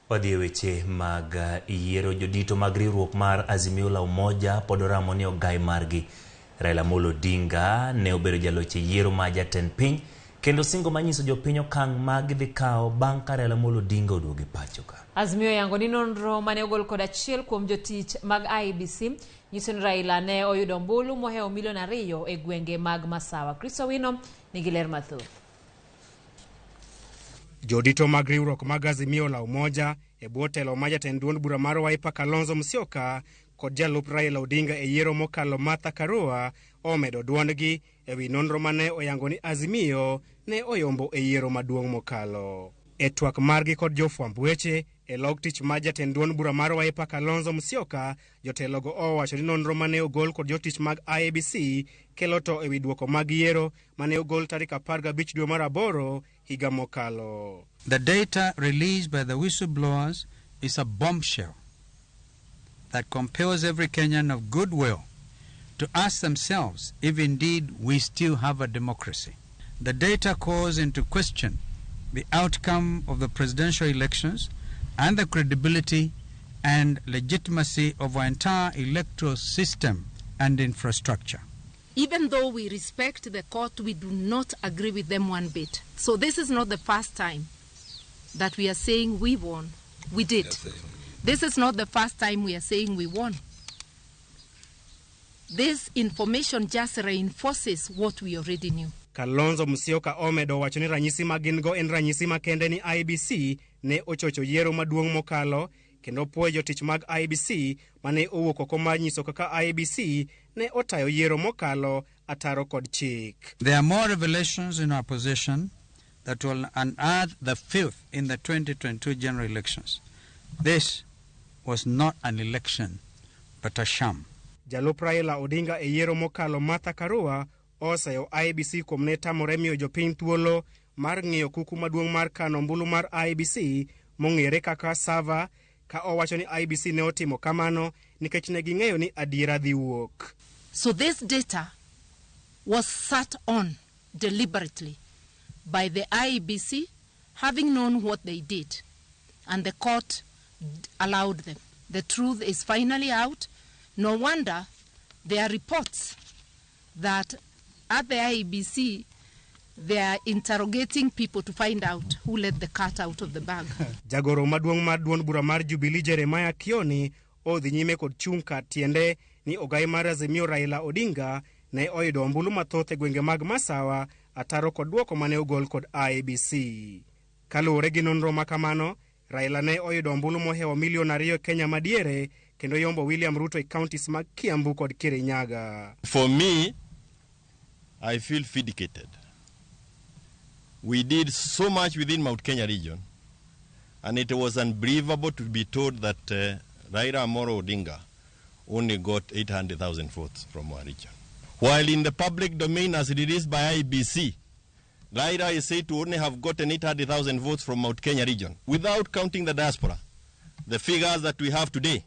Wadhi weche mag yiero jodito mag riwruok mar Azimio la Umoja pod oramo ni ogai margi. Raila Amolo Odinga ne obedo jaloch e yiero ma jatend piny kendo singo manyiso jopiny okang' mag dhi kawo bang' ka Raila Amolo Odinga oduogo pacho ka. Azimio yango ni nonro mane ogol kod achiel kuom jotich mag IEBC nyiso ni Raila ne oyudo ombulu mohewo milion 2 e gwenge mag Masawa. Kristo Wino nigi ler mathoth. Jodito mag riwruok mag Azimio la Umoja e bwo telo ma jatend duond bura mar Wiper Kalonzo Musyoka kod jalup Raila Odinga e yiero mokalo Martha Karua omedo duondgi e wi nonro mane oyango ni Azimio ne oyombo e yiero maduong' mokalo. E twak margi kod jofwamb weche e log tich ma jatend duond bura mar Wiper Kalonzo Musyoka, jotelogo owacho ni nonro mane ogol kod jotich mag IEBC kelo to e wi duoko mag yiero mane ogol tarik 15 dwe mar aboro higa mokalo. The data released by the whistleblowers is a bombshell that compels every Kenyan of goodwill to ask themselves if indeed we still have a democracy. The data calls into question the outcome of the presidential elections and the credibility and legitimacy of our entire electoral system and infrastructure. Even though we respect the court, we do not agree with them one bit. So this is not the first time that we are saying we won. We did. This is not the first time we are saying we won. This information just reinforces what we already knew. Kalonzo Musyoka omedo wacho ni ranyisi magingo en ranyisi makende ni IEBC ne ochocho yiero maduong' mokalo kendo puoyo jotich mag IEBC mane owuok oko manyiso kaka IEBC ne otayo yiero mokalo ataro kod chik. There are more revelations in our possession that will unearth the filth in the 2022 general elections. This was not an election, but a sham. Jalup Raila Odinga e yiero mokalo Martha Karua osayo IEBC kuom ne tamore miyo jopiny thuolo mar ng'iyo kuku maduong' mar kano ombulu mar IEBC mong'ere kaka sava, ka owacho ni IEBC ne otimo kamano nikech ne ging'eyo ni adiera dhi wuok. So this data was sat on deliberately by the IEBC, having known what they did, and the court allowed them. The truth is finally out. No wonder there are reports that at the IEBC they are interrogating people to find out who let the cat out of the bag. Jagoro maduong' mar duond bura mar Jubilee Jeremiah Kioni odhi nyime kod chung' ka tiende ni ogai mar Azimio Raila Odinga ne oyudo ombulu mathoth e gwenge mag Masawa ataro kod duoko mane ogol kod IEBC. Kaluwore gi nonro makamano, Raila ne oyudo ombulu mohewo milion 2 Kenya madiere kendo yombo William Ruto e kaontis mag Kiambu kod Kirinyaga. For me, I feel vindicated. We did so much within Mount Kenya region, and it was unbelievable to be told that Raila Amolo Odinga only got 800,000 votes from our region. While in the public domain as released by IEBC, Raila is said to only have gotten 800,000 votes from Mount Kenya region. Without counting the diaspora, the figures that we have today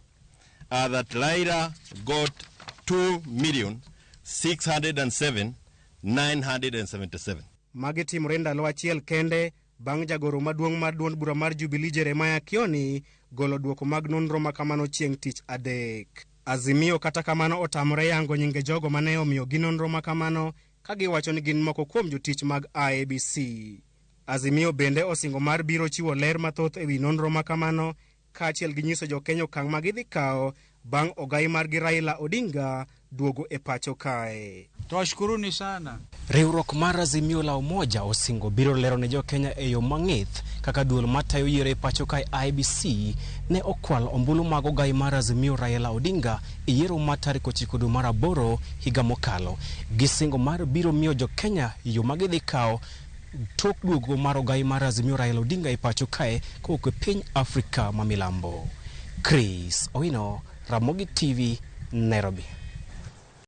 are that Raila got 2,607,977. Mageti mrenda lo achiel kende bang' jagoro maduong' mar duond bura mar Jubilee Jeremiah Kioni golo duoko mag nonro makamano chieng' tich adek. Azimio kata kamano otamore yango nyinge jogo mane omiyo gi nonro makamano ka giwacho ni gin moko kuom jotich mag IEBC. Azimio bende osingo mar biro chiwo ler mathoth e wi nonro makamano kaachiel gi nyiso jokenya okang' ma gidhi kawo bang' ogai margi Raila Odinga duogo e pacho kae. Twashukuruni sana. Riwruok mar Azimio la Umoja osingo biro lero ne jokenya e yo mang'ith kaka duol matayo yiero e pacho kae IEBC ne okwal ombulu mag ogai mar Azimio Raila Odinga e yiero mar tarik 9 dwe mar aboro higa mokalo. Gisingo mar biro miyo jokenya yo magidhi kawo tok duogo mar ogai mar Azimio Raila Odinga e pacho kae kowuok e piny Afrika ma milambo. Chris Owino, Ramogi TV, Nairobi.